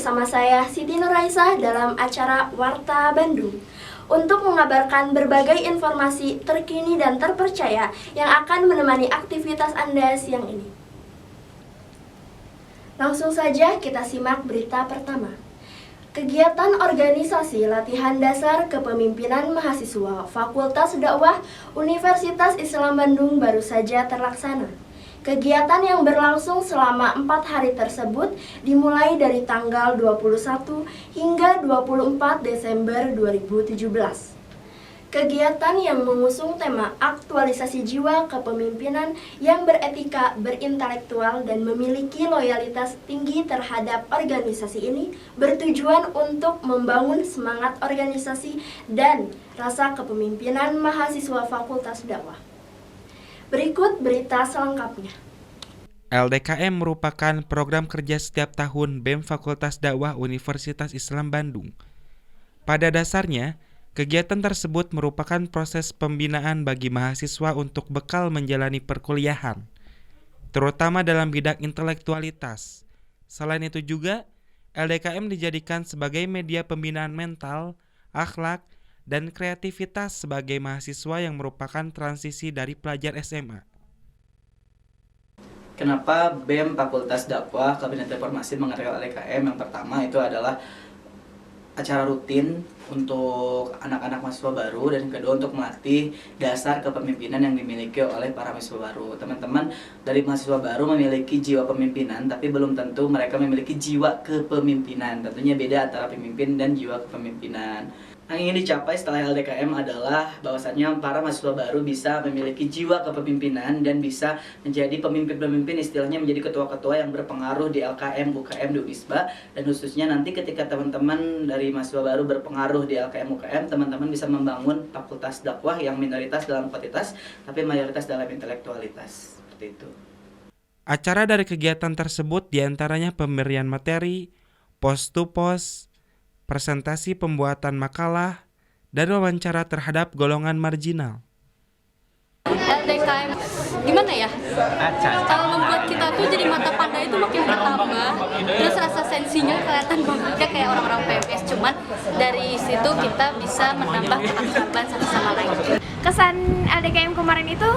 bersama saya Siti Nuraisah dalam acara Warta Bandung untuk mengabarkan berbagai informasi terkini dan terpercaya yang akan menemani aktivitas Anda siang ini. Langsung saja kita simak berita pertama. Kegiatan organisasi latihan dasar kepemimpinan mahasiswa Fakultas Dakwah Universitas Islam Bandung baru saja terlaksana. Kegiatan yang berlangsung selama 4 hari tersebut dimulai dari tanggal 21 hingga 24 Desember 2017. Kegiatan yang mengusung tema aktualisasi jiwa kepemimpinan yang beretika, berintelektual, dan memiliki loyalitas tinggi terhadap organisasi ini bertujuan untuk membangun semangat organisasi dan rasa kepemimpinan mahasiswa Fakultas Dakwah. Berikut berita selengkapnya. LDKM merupakan program kerja setiap tahun BEM Fakultas Dakwah Universitas Islam Bandung. Pada dasarnya, kegiatan tersebut merupakan proses pembinaan bagi mahasiswa untuk bekal menjalani perkuliahan, terutama dalam bidang intelektualitas. Selain itu juga, LDKM dijadikan sebagai media pembinaan mental, akhlak, dan kreativitas sebagai mahasiswa yang merupakan transisi dari pelajar SMA. Kenapa BEM Fakultas Dakwah Kabinet Reformasi mengenal LDKM? Yang pertama itu adalah acara rutin untuk anak-anak mahasiswa baru, dan yang kedua untuk melatih dasar kepemimpinan yang dimiliki oleh para mahasiswa baru. Teman-teman dari mahasiswa baru memiliki jiwa pemimpinan, tapi belum tentu mereka memiliki jiwa kepemimpinan. Tentunya beda antara pemimpin dan jiwa kepemimpinan. Yang ingin dicapai setelah LDKM adalah bahwasannya para mahasiswa baru bisa memiliki jiwa kepemimpinan dan bisa menjadi pemimpin-pemimpin, istilahnya menjadi ketua-ketua yang berpengaruh di LKM, UKM, di UNISBA. Dan khususnya nanti ketika teman-teman dari mahasiswa baru berpengaruh di LKM, UKM, teman-teman bisa membangun fakultas dakwah yang minoritas dalam kuantitas tapi mayoritas dalam intelektualitas. Seperti itu. Acara dari kegiatan tersebut diantaranya pemberian materi, post to post, presentasi pembuatan makalah, dan wawancara terhadap golongan marginal. LDKM gimana ya? Kalau membuat kita tuh jadi mata pandai itu makin bertambah, terus rasa sensinya kelihatan banget kayak orang-orang PMS. Cuman dari situ kita bisa menambah keakraban satu sama lain. Kesan LDKM kemarin itu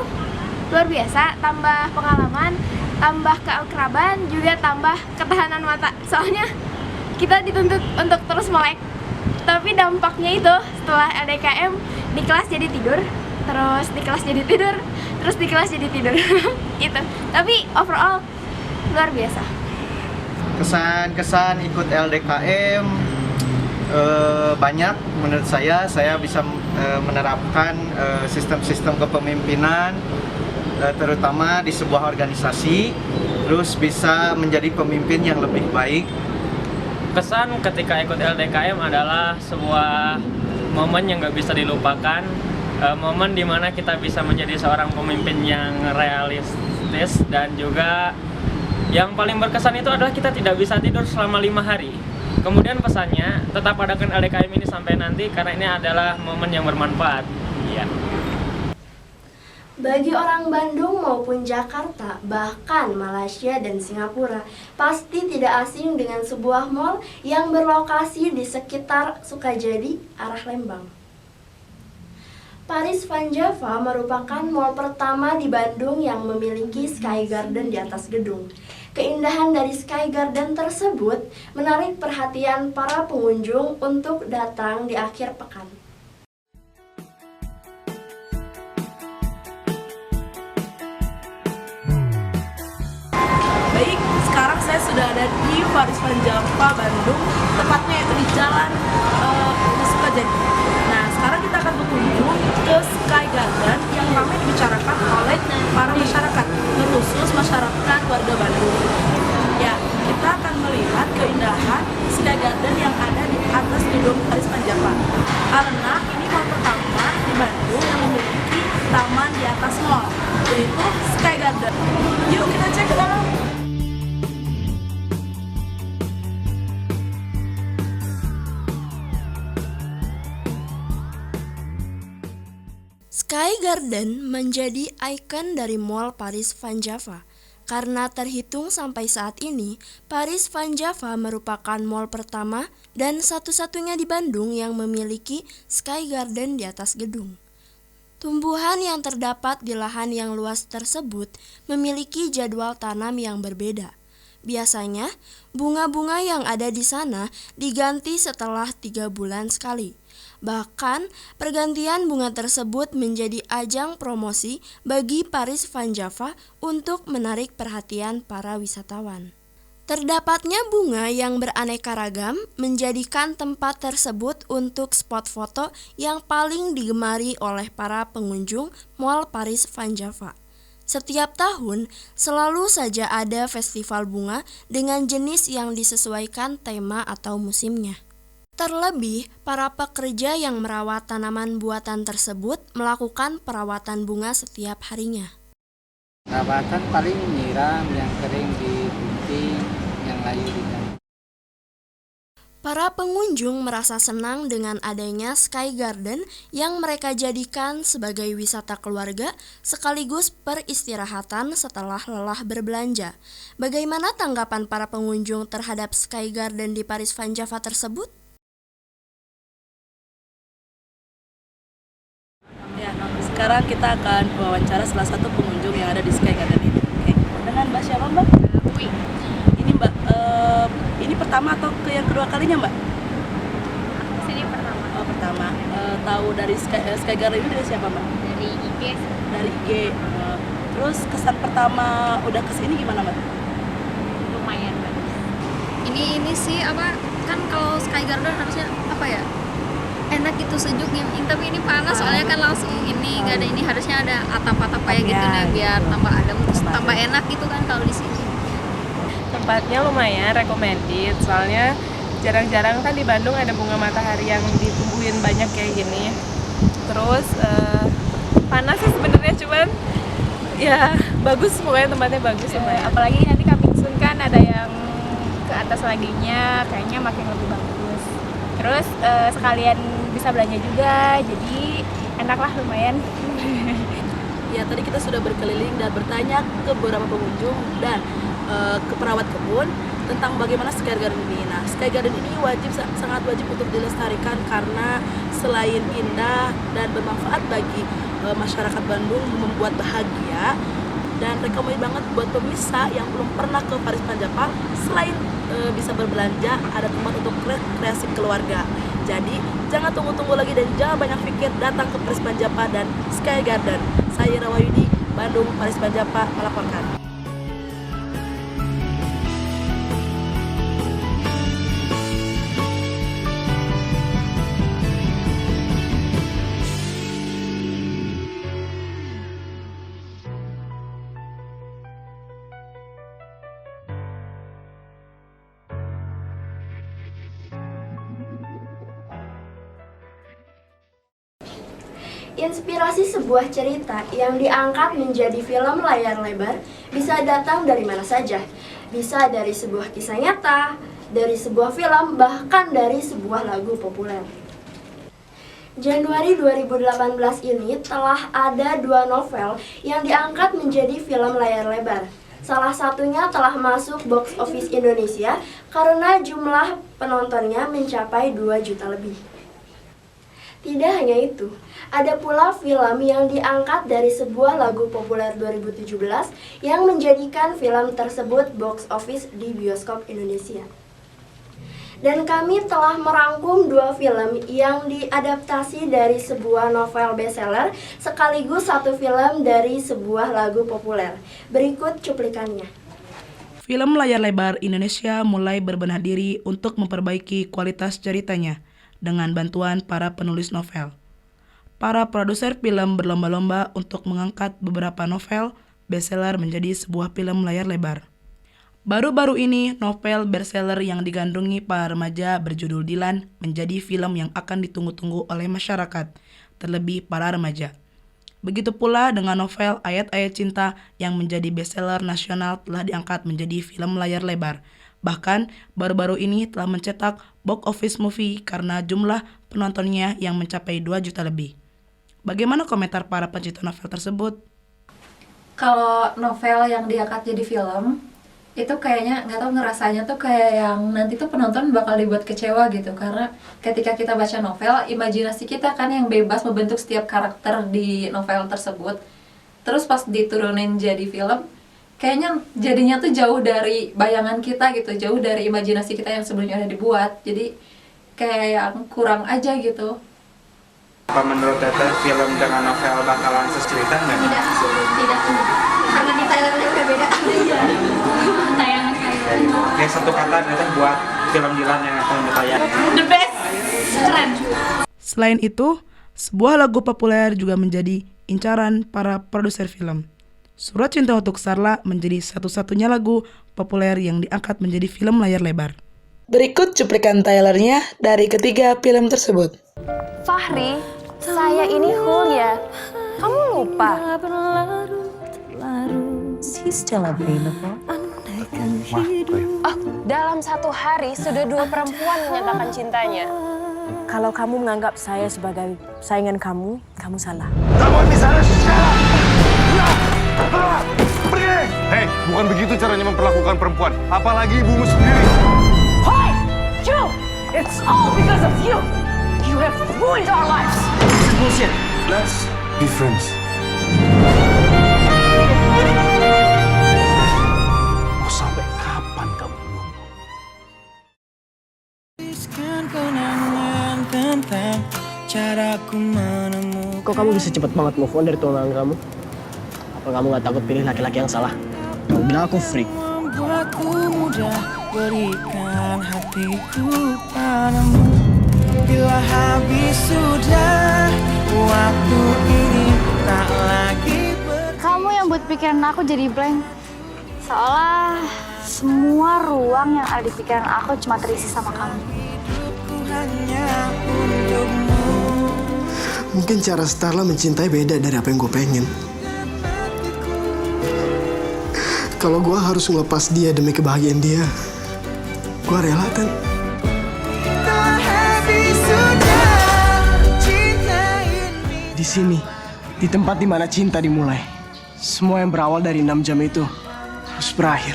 luar biasa, tambah pengalaman, tambah keakraban, juga tambah ketahanan mata. Soalnya kita dituntut untuk terus melek. Tapi dampaknya itu setelah LDKM di kelas jadi tidur, terus di kelas jadi tidur, terus di kelas jadi tidur. Gitu. Tapi overall luar biasa. Kesan-kesan ikut LDKM banyak menurut saya bisa menerapkan sistem-sistem kepemimpinan terutama di sebuah organisasi, terus bisa menjadi pemimpin yang lebih baik. Kesan ketika ikut LDKM adalah sebuah momen yang gak bisa dilupakan, momen dimana kita bisa menjadi seorang pemimpin yang realistis, dan juga yang paling berkesan itu adalah kita tidak bisa tidur selama 5 hari. Kemudian pesannya, tetap adakan LDKM ini sampai nanti karena ini adalah momen yang bermanfaat. Iya. Bagi orang Bandung maupun Jakarta, bahkan Malaysia dan Singapura, pasti tidak asing dengan sebuah mall yang berlokasi di sekitar Sukajadi, arah Lembang. Paris Van Java merupakan mall pertama di Bandung yang memiliki Sky Garden di atas gedung. Keindahan dari Sky Garden tersebut menarik perhatian para pengunjung untuk datang di akhir pekan. Baik, sekarang saya sudah ada di Paris Van Java Bandung, tepatnya itu di Jalan Sukajadi. Nah, sekarang kita akan berkunjung ke Sky Garden yang ramai dibicarakan oleh para masyarakat, khusus masyarakat warga Bandung. Ya, kita akan melihat keindahan Sky Garden yang ada di atas gedung Paris Van Java. Karena ini mall pertama di Bandung yang memiliki taman di atas mall, yaitu Sky Garden. Yuk kita cek ke dalam. Sky Garden menjadi ikon dari Mall Paris Van Java karena terhitung sampai saat ini, Paris Van Java merupakan mall pertama dan satu-satunya di Bandung yang memiliki Sky Garden di atas gedung. Tumbuhan yang terdapat di lahan yang luas tersebut memiliki jadwal tanam yang berbeda. Biasanya, bunga-bunga yang ada di sana diganti setelah 3 bulan sekali. Bahkan, pergantian bunga tersebut menjadi ajang promosi bagi Paris Van Java untuk menarik perhatian para wisatawan. Terdapatnya bunga yang beraneka ragam menjadikan tempat tersebut untuk spot foto yang paling digemari oleh para pengunjung Mall Paris Van Java. Setiap tahun selalu saja ada festival bunga dengan jenis yang disesuaikan tema atau musimnya. Terlebih, para pekerja yang merawat tanaman buatan tersebut melakukan perawatan bunga setiap harinya. Perawatan paling nyiram, yang kering digunting, yang layu diganti. Para pengunjung merasa senang dengan adanya Sky Garden yang mereka jadikan sebagai wisata keluarga sekaligus peristirahatan setelah lelah berbelanja. Bagaimana tanggapan para pengunjung terhadap Sky Garden di Paris Van Java tersebut? Ya, sekarang kita akan wawancara salah satu pengunjung yang ada di Sky Garden ini. Oke, dengan Mbak siapa Mbak? Wi. Ini Mbak, ini pertama atau yang kedua kalinya Mbak? Sini pertama. Oh pertama. Tahu dari Sky Garden ini dari siapa Mbak? Dari IG. Dari IG. Terus kesan pertama udah kesini gimana Mbak? Lumayan bagus. Ini sih apa? Kan kalau Sky Garden harusnya apa ya? Enak gitu, sejuk nih, tapi ini panas soalnya kan langsung ini nggak ada ini, harusnya ada atap-atap kayak gitu nih biar tambah adem terus tambah enak gitu kan kalau di sini. Tempatnya lumayan recommended, soalnya jarang-jarang kan di Bandung ada bunga matahari yang ditumbuhin banyak kayak gini. Terus panas sih sebenarnya, cuman ya bagus, pokoknya tempatnya bagus lumayan. Apalagi nanti coming soon kan ada yang ke atas laginya, kayaknya makin lebih bagus. Terus sekalian bisa belanja juga, jadi enak lah lumayan. Ya tadi kita sudah berkeliling dan bertanya ke beberapa pengunjung dan ke perawat kebun tentang bagaimana Sky Garden ini. Nah, Sky Garden ini sangat wajib untuk dilestarikan karena selain indah dan bermanfaat bagi masyarakat Bandung, membuat bahagia, dan rekomend banget buat pemirsa yang belum pernah ke Paris Van Java. Selain bisa berbelanja, ada tempat untuk kreasi keluarga. Jadi jangan tunggu-tunggu lagi dan jangan banyak pikir, datang ke Paris Van Java dan Sky Garden. Saya Rawayudi, Bandung, Paris Van Java melaporkan. Inspirasi sebuah cerita yang diangkat menjadi film layar lebar bisa datang dari mana saja. Bisa dari sebuah kisah nyata, dari sebuah film, bahkan dari sebuah lagu populer. Januari 2018 ini telah ada 2 novel yang diangkat menjadi film layar lebar. Salah satunya telah masuk box office Indonesia karena jumlah penontonnya mencapai 2 juta lebih. Tidak hanya itu, ada pula film yang diangkat dari sebuah lagu populer 2017 yang menjadikan film tersebut box office di bioskop Indonesia. Dan kami telah merangkum 2 film yang diadaptasi dari sebuah novel bestseller sekaligus 1 film dari sebuah lagu populer. Berikut cuplikannya. Film layar lebar Indonesia mulai berbenah diri untuk memperbaiki kualitas ceritanya dengan bantuan para penulis novel. Para produser film berlomba-lomba untuk mengangkat beberapa novel bestseller menjadi sebuah film layar lebar. Baru-baru ini, novel bestseller yang digandrungi para remaja berjudul Dilan menjadi film yang akan ditunggu-tunggu oleh masyarakat, terlebih para remaja. Begitu pula dengan novel Ayat-Ayat Cinta yang menjadi bestseller nasional telah diangkat menjadi film layar lebar. Bahkan, baru-baru ini telah mencetak box office movie karena jumlah penontonnya yang mencapai 2 juta lebih. Bagaimana komentar para pencinta novel tersebut? kalau novel yang diangkat jadi film itu kayaknya nggak tahu, ngerasanya tuh kayak yang nanti tuh penonton bakal dibuat kecewa gitu, karena ketika kita baca novel, imajinasi kita kan yang bebas membentuk setiap karakter di novel tersebut. Terus pas diturunin jadi film, kayaknya jadinya tuh jauh dari bayangan kita gitu, jauh dari imajinasi kita yang sebelumnya udah dibuat. Jadi kayak yang kurang aja gitu. Apa menurut Teteh film dengan novel bakalan sesuaitan nggak? Tidak. Karena di Thailandnya udah beda. Tayangan Thailand. Ya satu kata Teteh buat film Dilan yang akan ditayang. The best. Keren. Selain itu, sebuah lagu populer juga menjadi incaran para produser film. Surat Cinta Untuk Sarla menjadi satu-satunya lagu populer yang diangkat menjadi film layar lebar. Berikut cuplikan trailernya dari ketiga film tersebut. Fahri, saya ini Hulya. Kamu lupa? Oh, dalam satu hari sudah 2 perempuan menyatakan cintanya. Kalau kamu menganggap saya sebagai saingan kamu, kamu salah. Kamu bisa pergi! Hei, bukan begitu caranya memperlakukan perempuan. Apalagi ibumu sendiri. Hoi! You! It's all because of you! You have ruined our lives! This is bullshit. Let's be friends. Mau sampai kapan kamu menunggu? Kok kamu bisa cepat banget move on dari tunangan kamu? Apa kamu gak takut pilih laki-laki yang salah? Kamu bilang aku freak. Membuatku mudah berikan hatiku padamu. Bila habis sudah waktu ini tak lagi Kamu yang buat pikiran aku jadi blank. Seolah semua ruang yang ada di pikiran aku cuma terisi sama kamu. Mungkin cara Starla mencintai beda dari apa yang gue pengen. Kalau gue harus ngelepas dia demi kebahagiaan dia, gue rela kan. Di sini, di tempat di mana cinta dimulai, semua yang berawal dari 6 jam itu harus berakhir.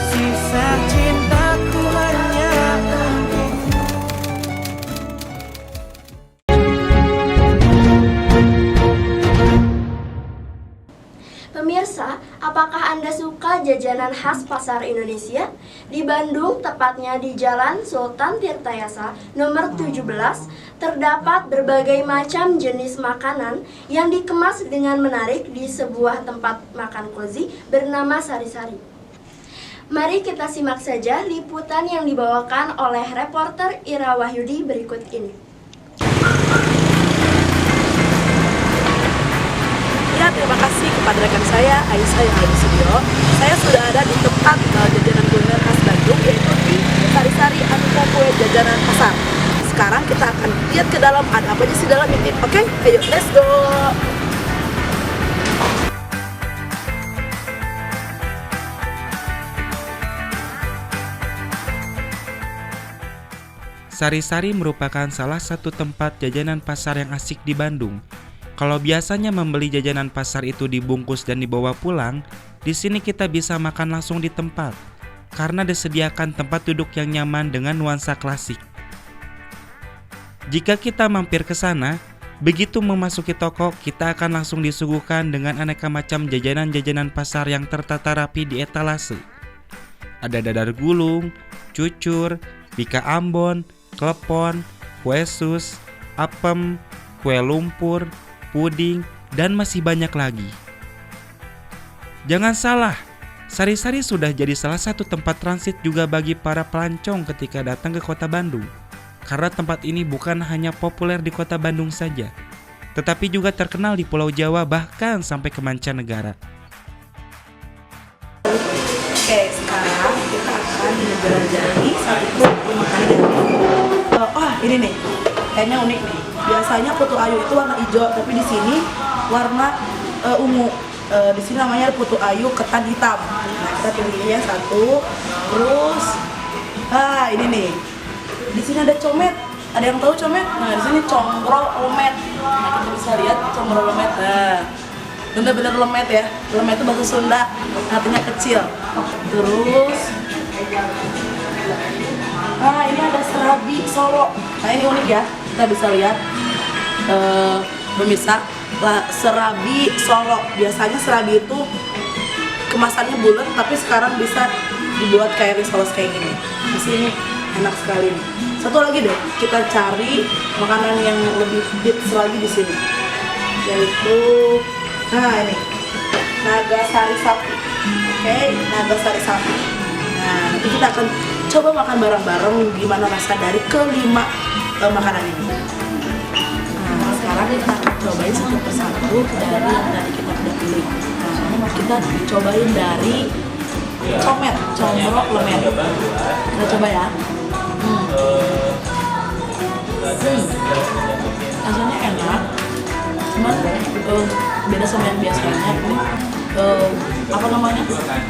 sisa cintaku hanya untukmu. Pemirsa, apakah Anda suka jajanan khas pasar Indonesia? Di Bandung, tepatnya di Jalan Sultan Tirtayasa nomor 17, terdapat berbagai macam jenis makanan yang dikemas dengan menarik di sebuah tempat makan cozy bernama Sari-Sari. Mari kita simak saja liputan yang dibawakan oleh reporter Ira Wahyudi berikut ini. Ya, terima kasih kepada rekan saya, Aisyah yang ada di studio. Saya sudah ada di tempat jajanan kuliner khas Bandung, yaitu di Sari-Sari Aniko Kue Jajanan Pasar. Sekarang kita akan lihat ke dalam, ada apa aja sih dalam ini. Oke, ayo let's go! Sari-Sari merupakan salah satu tempat jajanan pasar yang asik di Bandung. Kalau biasanya membeli jajanan pasar itu dibungkus dan dibawa pulang, di sini kita bisa makan langsung di tempat karena disediakan tempat duduk yang nyaman dengan nuansa klasik. Jika kita mampir ke sana, begitu memasuki toko, kita akan langsung disuguhkan dengan aneka macam jajanan-jajanan pasar yang tertata rapi di etalase. Ada dadar gulung, cucur, bika ambon, klepon, kue sus, apem, kue lumpur, puding, dan masih banyak lagi. Jangan salah, Sari-Sari sudah jadi salah satu tempat transit juga bagi para pelancong ketika datang ke kota Bandung. Karena tempat ini bukan hanya populer di kota Bandung saja, tetapi juga terkenal di Pulau Jawa bahkan sampai ke mancanegara. Oke, sekarang kita akan menjelajahi satu produk makanan. Ini nih, kayaknya unik nih. Biasanya putu ayu itu warna hijau, tapi di sini warna ungu. Di sini namanya putu ayu ketan hitam. Nah, kita pilihnya satu. Terus, ini nih. Di sini ada comet. Ada yang tahu comet? Nah, di sini combro lomet. Nah, kita bisa lihat combro lomet. Nah, bener-bener lemet ya. Lemet itu bahasa Sunda, artinya kecil. Terus ini ada serabi Solo. Nah ini unik ya, kita bisa lihat pemirsa, serabi Solo. Biasanya serabi itu kemasannya bulat, tapi sekarang bisa dibuat kayak risoles kayak gini. Di sini enak sekali nih. Satu lagi deh, kita cari makanan yang lebih hits lagi di sini, yaitu ini naga sari sapi. Oke, naga sari sapi. Nah, nanti kita akan coba makan bareng-bareng gimana rasa dari kelima makanan ini. Nah, sekarang kita akan cobain satu persatu dari yang tadi kita udah pilih. Nah, kita cobain dari comrok lemet. Kita coba ya. Rasanya enak, cuman beda sama yang biasanya.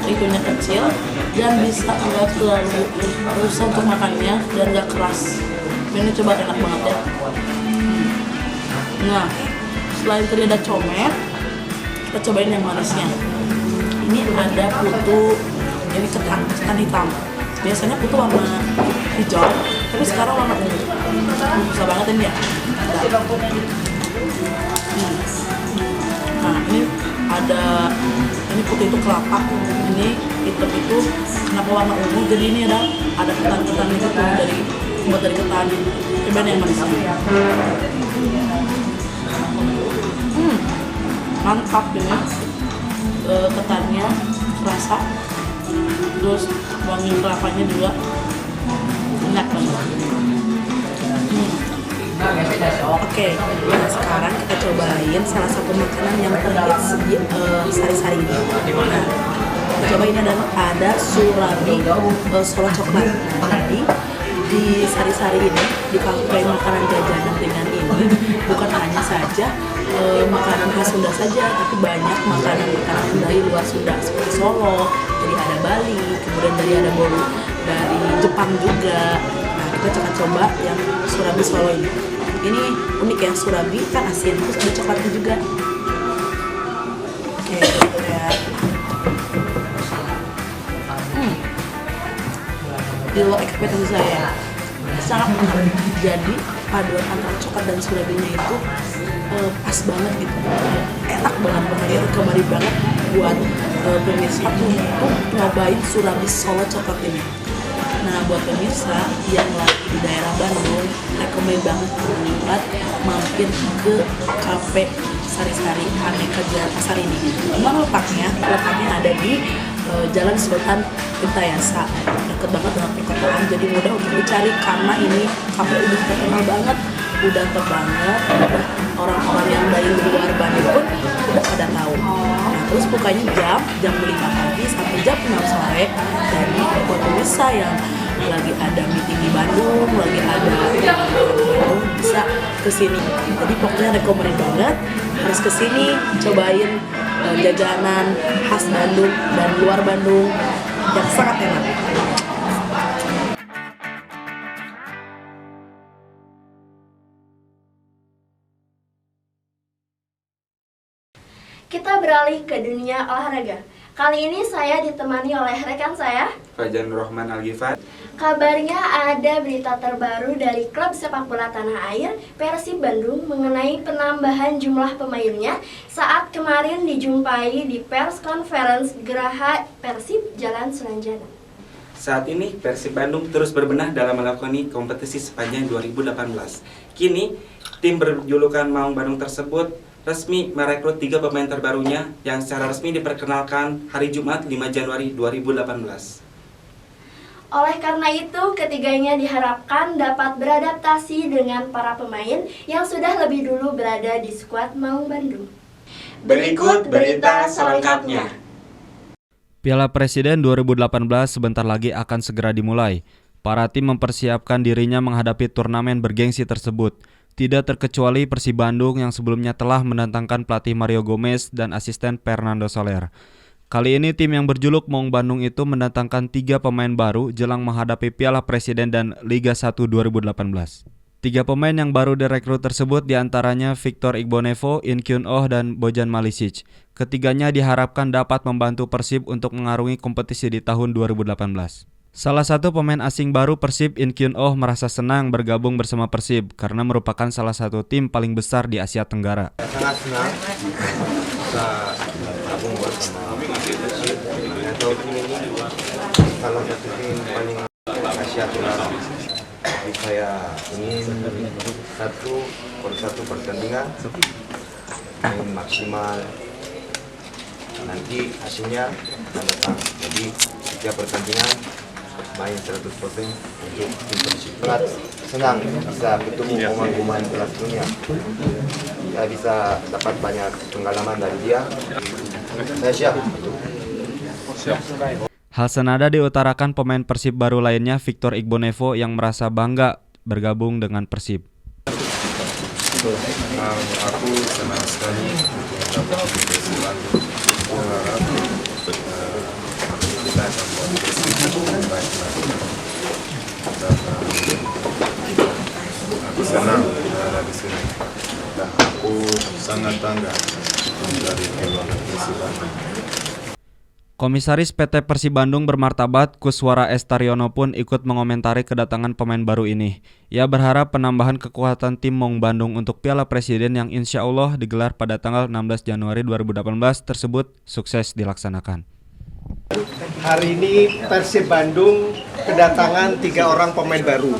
Itunya kecil dan bisa nggak terlalu susah untuk makannya dan nggak keras. Ini coba enak banget ya. Nah, selain tadi ada comet, kita cobain yang manisnya. Ini ada putu, ini ketan hitam. Biasanya putu warna hijau, tapi sekarang warna ungu. Susah banget ini ya. Nah, ini ada, ini putih itu kelapa, ini hitam itu kenapa warna ungu. Jadi ini ada ketan-ketan itu buat dari ketan. Coba yang manisnya. Mantap ini, ketannya rasa, terus wangi kelapanya juga enak banget. Oke, nah sekarang kita cobain salah satu makanan yang terhits di sari-sari ini. Nah, kita coba ini ada surabi Solo coklat. Jadi di sari-sari ini, di kafe makanan jajanan dengan ini, bukan hanya saja makanan khas Sunda saja, tapi banyak makanan-makanan dari luar Sunda seperti Solo, jadi ada Bali, kemudian ada bolu dari Jepang juga. Nah, kita coba yang surabi Solo ini. Ini unik ya, surabi kan asin, terus ada coklatnya juga. Oke, gitu ya. Di luar ekspektasi saya, sangat enak. Jadi paduan antara coklat dan surabinya itu pas banget gitu, enak banget, makanya rekomendasi banget buat pemirsa untuk nyobain surabi Solo coklat ini. Nah, buat pemirsa yang lagi di daerah Bandung, rekomend banget buat mampir ke kafe Sari-Sari Aneka Jalan Pasar ini. Memang letaknya ada di Jalan Sultan Tirtayasa, deket banget dengan perkotaan, jadi mudah untuk dicari karena ini kafe udah terkenal banget, udah banget, orang-orang yang dari luar Bandung pun udah pada tahu. Nah, terus bukanya jam 5 pagi sampai jam 6 sore. Jadi buat pemirsa yang lagi ada meeting di Bandung, lagi ada Bandung, bisa kesini. Jadi pokoknya rekomend banget, harus kesini cobain jajanan khas Bandung dan luar Bandung yang sangat enak. Kita beralih ke dunia olahraga. Kali ini saya ditemani oleh rekan saya, Fajan Rohman Al-Ghifar. Kabarnya ada berita terbaru dari klub sepak bola tanah air Persib Bandung mengenai penambahan jumlah pemainnya saat kemarin dijumpai di pers conference Geraha Persib Jalan Sulanjana. Saat ini Persib Bandung terus berbenah dalam melakoni kompetisi sepanjang 2018. Kini, tim berjulukan Maung Bandung tersebut resmi merekrut 3 pemain terbarunya yang secara resmi diperkenalkan hari Jumat 5 Januari 2018. Oleh karena itu, ketiganya diharapkan dapat beradaptasi dengan para pemain yang sudah lebih dulu berada di skuad Maung Bandung. Berikut berita selengkapnya. Piala Presiden 2018 sebentar lagi akan segera dimulai. Para tim mempersiapkan dirinya menghadapi turnamen bergengsi tersebut. Tidak terkecuali Persib Bandung yang sebelumnya telah mendatangkan pelatih Mario Gomez dan asisten Fernando Soler. Kali ini tim yang berjuluk Maung Bandung itu mendatangkan 3 pemain baru jelang menghadapi Piala Presiden dan Liga 1 2018. 3 pemain yang baru direkrut tersebut diantaranya Victor Igbonevo, In Kyun Oh, dan Bojan Malisic. Ketiganya diharapkan dapat membantu Persib untuk mengarungi kompetisi di tahun 2018. Salah satu pemain asing baru Persib, In Kyun Oh, merasa senang bergabung bersama Persib karena merupakan salah satu tim paling besar di Asia Tenggara. Sangat senang bisa gabung bersama Persib. Atau tim ini salah satu tim paling Asia Tenggara. Saya ingin satu pertandingan main maksimal, nanti hasilnya akan datang. Jadi setiap pertandingan main 100% untuk tim Persib. Sangat senang bisa ketemu pemain-pemain kelas dunia. Saya bisa dapat banyak pengalaman dari dia. Saya siap. Hal senada diutarakan pemain Persib baru lainnya Victor Igbonevo yang merasa bangga bergabung dengan Persib. Aku senang sekali dapat di Persib Bandung. Aku harap kita akan membuat baik lagi. Aku senang berada di sini. Dan aku sangat bangga menjadi pemain Persib Bandung. Komisaris PT Persib Bandung bermartabat Kuswara Estaryono pun ikut mengomentari kedatangan pemain baru ini. Ia berharap penambahan kekuatan tim Maung Bandung untuk Piala Presiden yang insya Allah digelar pada tanggal 16 Januari 2018 tersebut sukses dilaksanakan. Hari ini Persib Bandung kedatangan 3 orang pemain baru.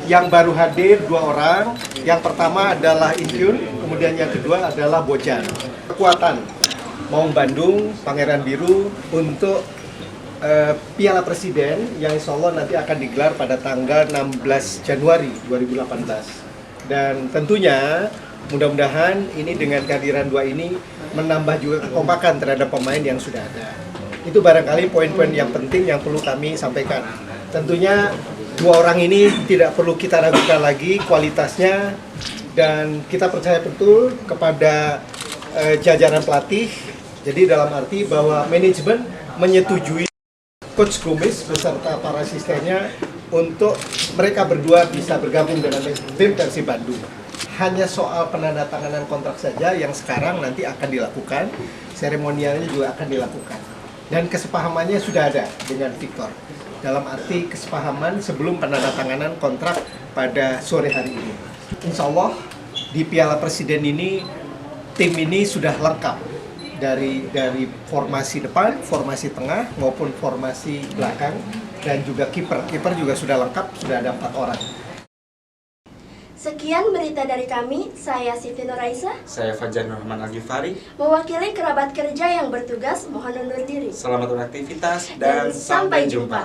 Yang baru hadir 2 orang. Yang pertama adalah In Kyun, kemudian yang kedua adalah Bojan. Kekuatan Maung Bandung, Pangeran Biru untuk Piala Presiden yang insya Allah nanti akan digelar pada tanggal 16 Januari 2018. Dan tentunya mudah-mudahan ini dengan kehadiran 2 ini menambah juga kekompakan terhadap pemain yang sudah ada. Itu barangkali poin-poin yang penting yang perlu kami sampaikan. Tentunya 2 orang ini tidak perlu kita ragukan lagi kualitasnya dan kita percaya betul kepada jajaran pelatih. Jadi dalam arti bahwa manajemen menyetujui Coach Gomes beserta para asistennya untuk mereka berdua bisa bergabung dengan tim Persib Bandung. Hanya soal penandatanganan kontrak saja yang sekarang nanti akan dilakukan, seremonialnya juga akan dilakukan. Dan kesepahamannya sudah ada dengan Victor. Dalam arti kesepahaman sebelum penandatanganan kontrak pada sore hari ini. Insya Allah di Piala Presiden ini tim ini sudah lengkap. Dari formasi depan, formasi tengah maupun formasi belakang dan juga kiper. Kiper juga sudah lengkap, sudah ada 4 orang. Sekian berita dari kami, saya Siti Nuraisa. Saya Fajar Nurman Al-Ghifari. Mewakili kerabat kerja yang bertugas, mohon undur diri. Selamat beraktivitas dan sampai jumpa.